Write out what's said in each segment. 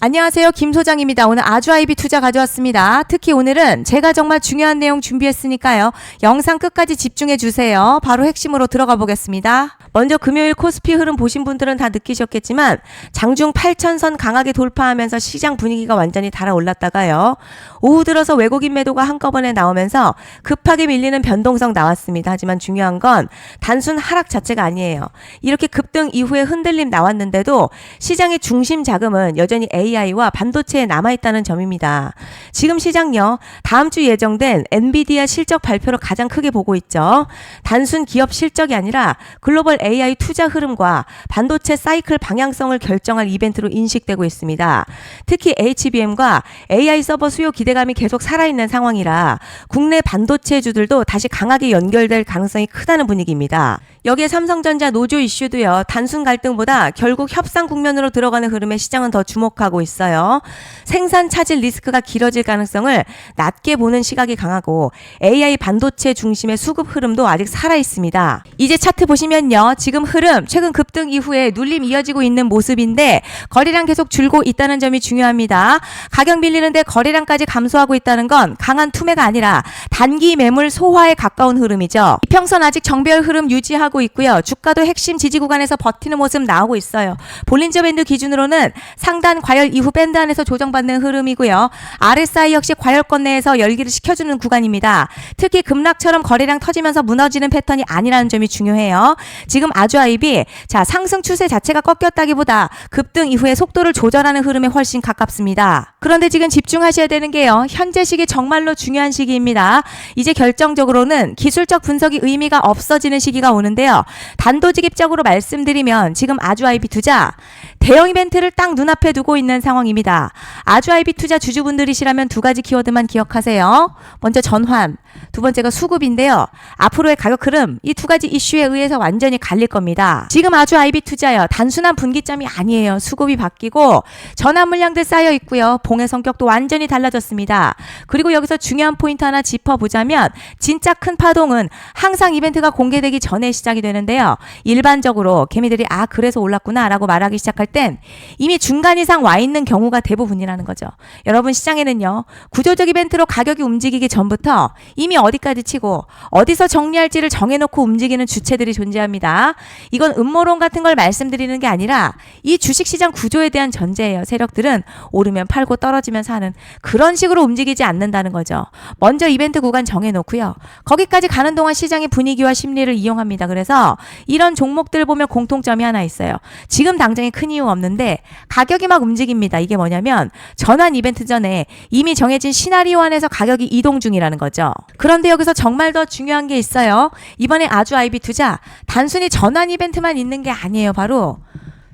안녕하세요. 김 소장입니다. 오늘 아주아이비 투자 가져왔습니다. 특히 오늘은 제가 정말 중요한 내용 준비했으니까요. 영상 끝까지 집중해 주세요. 바로 핵심으로 들어가 보겠습니다. 먼저 금요일 코스피 흐름 보신 분들은 다 느끼셨겠지만 장중 8,000선 강하게 돌파하면서 시장 분위기가 완전히 달아올랐다가요. 오후 들어서 외국인 매도가 한꺼번에 나오면서 급하게 밀리는 변동성 나왔습니다. 하지만 중요한 건 단순 하락 자체가 아니에요. 이렇게 급등 이후에 흔들림 나왔는데도 시장의 중심 자금은 여전히 AI와 반도체에 남아있다는 점입니다. 지금 시장요, 다음 주 예정된 엔비디아 실적 발표를 가장 크게 보고 있죠. 단순 기업 실적이 아니라 글로벌 AI 투자 흐름과 반도체 사이클 방향성을 결정할 이벤트로 인식되고 있습니다. 특히 HBM과 AI 서버 수요 기대감이 계속 살아있는 상황이라 국내 반도체주들도 다시 강하게 연결될 가능성이 크다는 분위기입니다. 여기에 삼성전자 노조 이슈도요, 단순 갈등보다 결국 협상 국면으로 들어가는 흐름에 시장은 더 주목하고 있어요. 생산 차질 리스크가 길어질 가능성을 낮게 보는 시각이 강하고 AI 반도체 중심의 수급 흐름도 아직 살아있습니다. 이제 차트 보시면요, 지금 흐름 최근 급등 이후에 눌림 이어지고 있는 모습인데 거래량 계속 줄고 있다는 점이 중요합니다. 가격 밀리는데 거래량까지 감소하고 있다는 건 강한 투매가 아니라 단기 매물 소화에 가까운 흐름이죠. 이평선 아직 정배열 흐름 유지하고 있고요. 주가도 핵심 지지 구간에서 버티는 모습 나오고 있어요. 볼린저 밴드 기준으로는 상단 과열 이후 밴드 안에서 조정받는 흐름이고요. RSI 역시 과열권 내에서 열기를 식혀주는 구간입니다. 특히 급락처럼 거래량 터지면서 무너지는 패턴이 아니라는 점이 중요해요. 지금 아주아이비 상승 추세 자체가 꺾였다기보다 급등 이후에 속도를 조절하는 흐름에 훨씬 가깝습니다. 그런데 지금 집중하셔야 되는 게요, 현재 시기 정말로 중요한 시기입니다. 이제 결정적으로는 기술적 분석이 의미가 없어지는 시기가 오는데요. 단도직입적으로 말씀드리면 지금 아주아이비 투자 대형 이벤트를 딱 눈앞에 두고 있는 상황입니다. 아주아이비 투자 주주분들이시라면 두 가지 키워드만 기억하세요. 먼저 전환, 두 번째가 수급인데요. 앞으로의 가격 흐름, 이 두 가지 이슈에 의해서 완전히 갈릴 겁니다. 지금 아주아이비 투자요, 단순한 분기점이 아니에요. 수급이 바뀌고 전환 물량들 쌓여 있고요. 봉의 성격도 완전히 달라졌습니다. 그리고 여기서 중요한 포인트 하나 짚어보자면 진짜 큰 파동은 항상 이벤트가 공개되기 전에 시작이 되는데요. 일반적으로 개미들이 그래서 올랐구나 라고 말하기 시작할 땐 이미 중간 이상 와 있는 경우가 대부분이라는 거죠. 여러분, 시장에는요, 구조적 이벤트로 가격이 움직이기 전부터 이미 어디까지 치고 어디서 정리할지를 정해놓고 움직이는 주체들이 존재합니다. 이건 음모론 같은 걸 말씀드리는 게 아니라 이 주식시장 구조에 대한 전제예요. 세력들은 오르면 팔고 떨어지면 사는 그런 식으로 움직이지 않는다는 거죠. 먼저 이벤트 구간 정해놓고요. 거기까지 가는 동안 시장의 분위기와 심리를 이용합니다. 그래서 이런 종목들 보면 공통점이 하나 있어요. 지금 당장에 큰 이유 없는데 가격이 막 움직입니다. 이게 뭐냐면 전환 이벤트 전에 이미 정해진 시나리오 안에서 가격이 이동 중이라는 거죠. 그런데 여기서 정말 더 중요한 게 있어요. 이번에 아주아이비 투자 단순히 전환 이벤트만 있는 게 아니에요. 바로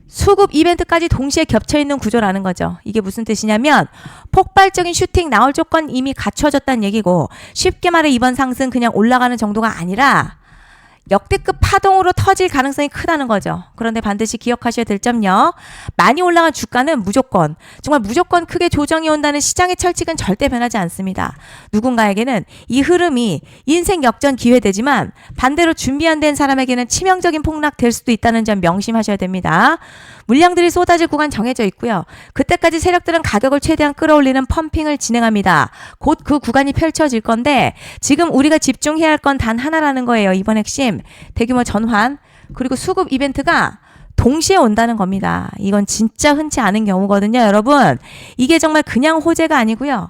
수급 이벤트까지 동시에 겹쳐있는 구조라는 거죠. 이게 무슨 뜻이냐면 폭발적인 슈팅 나올 조건 이미 갖춰졌다는 얘기고, 쉽게 말해 이번 상승 그냥 올라가는 정도가 아니라 역대급 파동으로 터질 가능성이 크다는 거죠. 그런데 반드시 기억하셔야 될 점요, 많이 올라간 주가는 무조건, 정말 무조건 크게 조정이 온다는 시장의 철칙은 절대 변하지 않습니다. 누군가에게는 이 흐름이 인생 역전 기회되지만 반대로 준비 안 된 사람에게는 치명적인 폭락 될 수도 있다는 점 명심하셔야 됩니다. 물량들이 쏟아질 구간 정해져 있고요. 그때까지 세력들은 가격을 최대한 끌어올리는 펌핑을 진행합니다. 곧 그 구간이 펼쳐질 건데 지금 우리가 집중해야 할 건 단 하나라는 거예요. 이번 핵심 대규모 전환 그리고 수급 이벤트가 동시에 온다는 겁니다. 이건 진짜 흔치 않은 경우거든요. 여러분, 이게 정말 그냥 호재가 아니고요,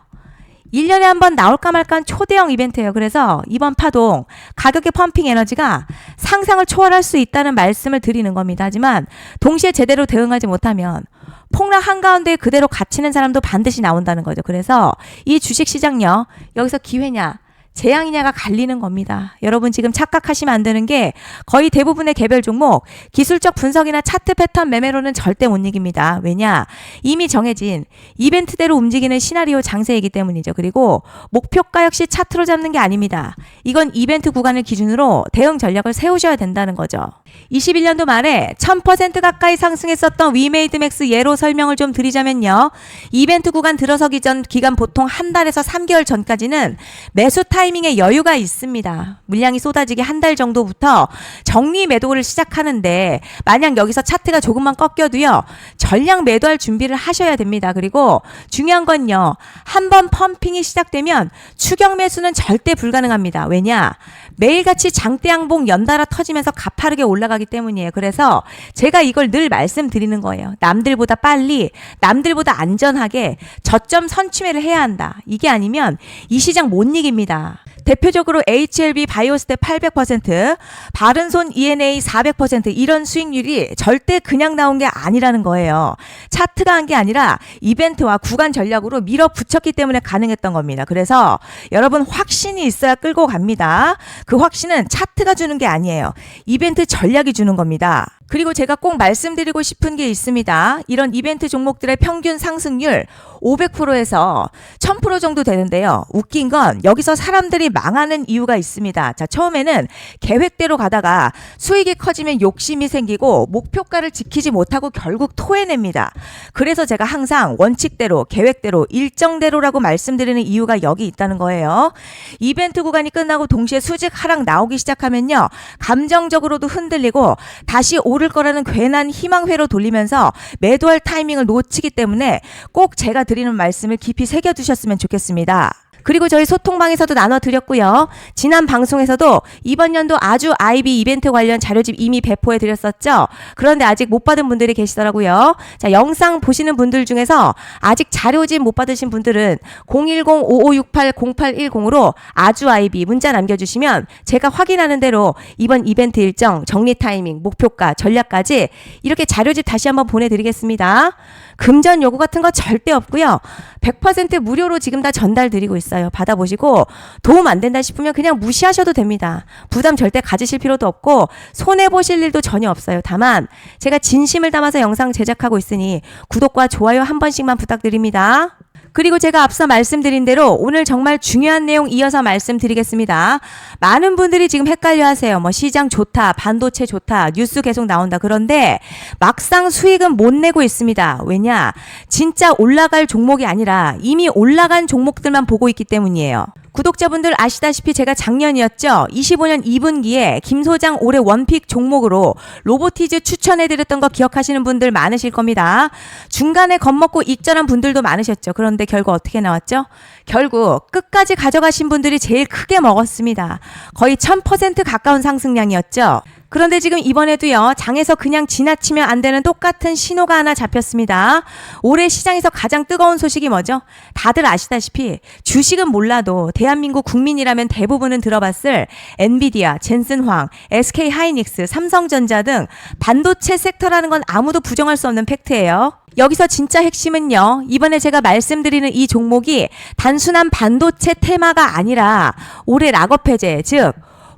1년에 한 번 나올까 말까 한 초대형 이벤트예요. 그래서 이번 파동 가격의 펌핑 에너지가 상상을 초월할 수 있다는 말씀을 드리는 겁니다. 하지만 동시에 제대로 대응하지 못하면 폭락 한가운데 그대로 갇히는 사람도 반드시 나온다는 거죠. 그래서 이 주식시장요, 여기서 기회냐 재앙이냐가 갈리는 겁니다. 여러분, 지금 착각하시면 안 되는 게 거의 대부분의 개별 종목 기술적 분석이나 차트 패턴 매매로는 절대 못 이깁니다. 왜냐? 이미 정해진 이벤트대로 움직이는 시나리오 장세이기 때문이죠. 그리고 목표가 역시 차트로 잡는 게 아닙니다. 이건 이벤트 구간을 기준으로 대응 전략을 세우셔야 된다는 거죠. 21년도 말에 1000% 가까이 상승했었던 위메이드맥스 예로 설명을 좀 드리자면요, 이벤트 구간 들어서기 전 기간 보통 한 달에서 3개월 전까지는 매수 타임 타이밍에 여유가 있습니다. 물량이 쏟아지기 한 달 정도부터 정리 매도를 시작하는데 만약 여기서 차트가 조금만 꺾여도요. 전량 매도할 준비를 하셔야 됩니다. 그리고 중요한 건요. 한번 펌핑이 시작되면 추격 매수는 절대 불가능합니다. 왜냐? 매일같이 장대 양봉 연달아 터지면서 가파르게 올라가기 때문이에요. 그래서 제가 이걸 늘 말씀드리는 거예요. 남들보다 빨리, 남들보다 안전하게 저점 선취매를 해야 한다. 이게 아니면 이 시장 못 이깁니다. 대표적으로 HLB 바이오스텝 800%, 바른손 ENA 400% 이런 수익률이 절대 그냥 나온 게 아니라는 거예요. 차트가 한 게 아니라 이벤트와 구간 전략으로 밀어붙였기 때문에 가능했던 겁니다. 그래서 여러분 확신이 있어야 끌고 갑니다. 그 확신은 차트가 주는 게 아니에요. 이벤트 전략이 주는 겁니다. 그리고 제가 꼭 말씀드리고 싶은 게 있습니다. 이런 이벤트 종목들의 평균 상승률 500%에서 1000% 정도 되는데요. 웃긴 건 여기서 사람들이 망하는 이유가 있습니다. 자, 처음에는 계획대로 가다가 수익이 커지면 욕심이 생기고 목표가를 지키지 못하고 결국 토해냅니다. 그래서 제가 항상 원칙대로, 계획대로, 일정대로라고 말씀드리는 이유가 여기 있다는 거예요. 이벤트 구간이 끝나고 동시에 수직 하락 나오기 시작하면요. 감정적으로도 흔들리고 다시 오를 거라는 괜한 희망회로 돌리면서 매도할 타이밍을 놓치기 때문에 꼭 제가 드리는 말씀을 깊이 새겨두셨으면 좋겠습니다. 그리고 저희 소통방에서도 나눠드렸고요. 지난 방송에서도 이번 연도 아주 아이비 이벤트 관련 자료집 이미 배포해드렸었죠. 그런데 아직 못 받은 분들이 계시더라고요. 자, 영상 보시는 분들 중에서 아직 자료집 못 받으신 분들은 010-5568-0810으로 아주 아이비 문자 남겨주시면 제가 확인하는 대로 이번 이벤트 일정, 정리 타이밍, 목표가, 전략까지 이렇게 자료집 다시 한번 보내드리겠습니다. 금전 요구 같은 거 절대 없고요. 100% 무료로 지금 다 전달드리고 있어요. 받아보시고 도움 안 된다 싶으면 그냥 무시하셔도 됩니다. 부담 절대 가지실 필요도 없고 손해보실 일도 전혀 없어요. 다만 제가 진심을 담아서 영상 제작하고 있으니 구독과 좋아요 한 번씩만 부탁드립니다. 그리고 제가 앞서 말씀드린 대로 오늘 정말 중요한 내용 이어서 말씀드리겠습니다. 많은 분들이 지금 헷갈려 하세요. 뭐 시장 좋다, 반도체 좋다, 뉴스 계속 나온다. 그런데 막상 수익은 못 내고 있습니다. 왜냐? 진짜 올라갈 종목이 아니라 이미 올라간 종목들만 보고 있기 때문이에요. 구독자분들 아시다시피 제가 작년이었죠. 25년 2분기에 김 소장 올해 원픽 종목으로 로보티즈 추천해드렸던 거 기억하시는 분들 많으실 겁니다. 중간에 겁먹고 익절한 분들도 많으셨죠. 그런데 결국 어떻게 나왔죠? 결국 끝까지 가져가신 분들이 제일 크게 먹었습니다. 거의 1000% 가까운 상승량이었죠. 그런데 지금 이번에도요. 장에서 그냥 지나치면 안 되는 똑같은 신호가 하나 잡혔습니다. 올해 시장에서 가장 뜨거운 소식이 뭐죠? 다들 아시다시피 주식은 몰라도 대한민국 국민이라면 대부분은 들어봤을 엔비디아, 젠슨황, SK하이닉스, 삼성전자 등 반도체 섹터라는 건 아무도 부정할 수 없는 팩트예요. 여기서 진짜 핵심은요. 이번에 제가 말씀드리는 이 종목이 단순한 반도체 테마가 아니라 올해 락업 해제, 즉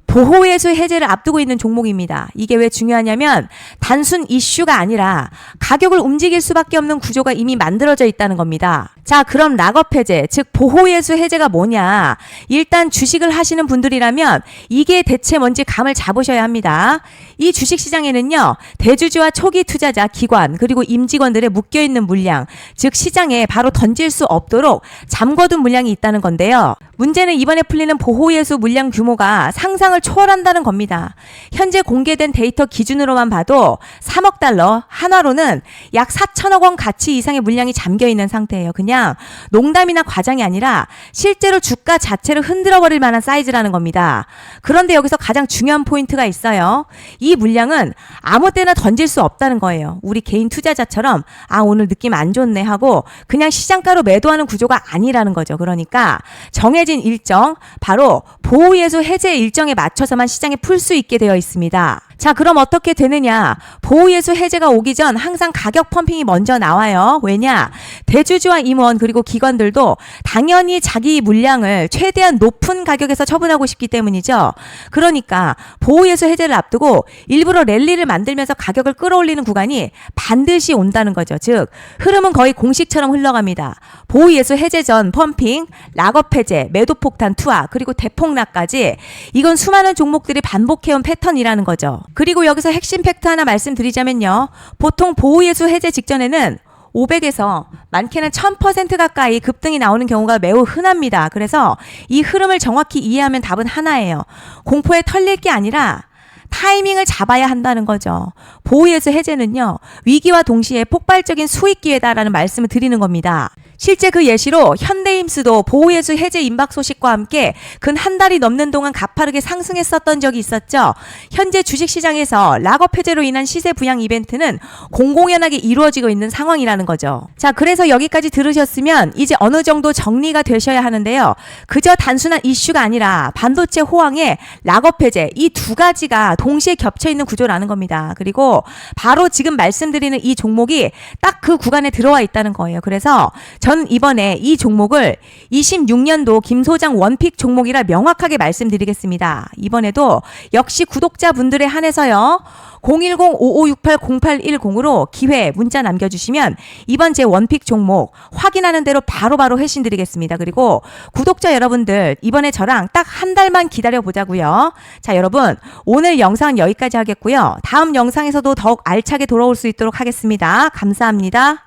보호예수 해제를 앞두고 있는 종목입니다. 이게 왜 중요하냐면 단순 이슈가 아니라 가격을 움직일 수밖에 없는 구조가 이미 만들어져 있다는 겁니다. 자, 그럼 락업 해제, 즉 보호예수 해제가 뭐냐? 일단 주식을 하시는 분들이라면 이게 대체 뭔지 감을 잡으셔야 합니다. 이 주식시장에는요. 대주주와 초기 투자자, 기관, 그리고 임직원들의 묶여있는 물량, 즉 시장에 바로 던질 수 없도록 잠궈둔 물량이 있다는 건데요. 문제는 이번에 풀리는 보호예수 물량 규모가 상상을 초월한다는 겁니다. 현재 공개된 데이터 기준으로만 봐도 3억 달러, 한화로는 약 4천억 원 가치 이상의 물량이 잠겨있는 상태예요. 그냥 농담이나 과장이 아니라 실제로 주가 자체를 흔들어버릴 만한 사이즈라는 겁니다. 그런데 여기서 가장 중요한 포인트가 있어요. 이 물량은 아무 때나 던질 수 없다는 거예요. 우리 개인 투자자처럼 아 오늘 느낌 안 좋네 하고 그냥 시장가로 매도하는 구조가 아니라는 거죠. 그러니까 정해진 일정, 바로 보호예수 해제 일정에 맞춰서만 시장에 풀 수 있게 되어 있습니다. 자, 그럼 어떻게 되느냐? 보호예수 해제가 오기 전 항상 가격 펌핑이 먼저 나와요. 왜냐? 대주주와 임원 그리고 기관들도 당연히 자기 물량을 최대한 높은 가격에서 처분하고 싶기 때문이죠. 그러니까 보호예수 해제를 앞두고 일부러 랠리를 만들면서 가격을 끌어올리는 구간이 반드시 온다는 거죠. 즉 흐름은 거의 공식처럼 흘러갑니다. 보호예수 해제 전 펌핑, 락업 해제, 매도 폭탄 투하, 그리고 대폭락까지 이건 수많은 종목들이 반복해온 패턴이라는 거죠. 그리고 여기서 핵심 팩트 하나 말씀드리자면요. 보통 보호예수 해제 직전에는 500에서 많게는 1000% 가까이 급등이 나오는 경우가 매우 흔합니다. 그래서 이 흐름을 정확히 이해하면 답은 하나예요. 공포에 털릴 게 아니라 타이밍을 잡아야 한다는 거죠. 보호예수 해제는요, 위기와 동시에 폭발적인 수익 기회다라는 말씀을 드리는 겁니다. 실제 그 예시로 현대임스도 보호예수 해제 임박 소식과 함께 근 한 달이 넘는 동안 가파르게 상승했었던 적이 있었죠. 현재 주식시장에서 락업 해제로 인한 시세 부양 이벤트는 공공연하게 이루어지고 있는 상황이라는 거죠. 자, 그래서 여기까지 들으셨으면 이제 어느 정도 정리가 되셔야 하는데요. 그저 단순한 이슈가 아니라 반도체 호황에 락업 해제, 이 두 가지가 동시에 겹쳐 있는 구조라는 겁니다. 그리고 바로 지금 말씀드리는 이 종목이 딱 그 구간에 들어와 있다는 거예요. 그래서 전 이번에 이 종목을 26년도 김 소장 원픽 종목이라 명확하게 말씀드리겠습니다. 이번에도 역시 구독자분들에 한해서요. 010-5568-0810으로 기회 문자 남겨주시면 이번 제 원픽 종목 확인하는 대로 바로바로 회신 드리겠습니다. 그리고 구독자 여러분들 이번에 저랑 딱 한 달만 기다려 보자고요. 자, 여러분 오늘 영상은 여기까지 하겠고요. 다음 영상에서도 더욱 알차게 돌아올 수 있도록 하겠습니다. 감사합니다.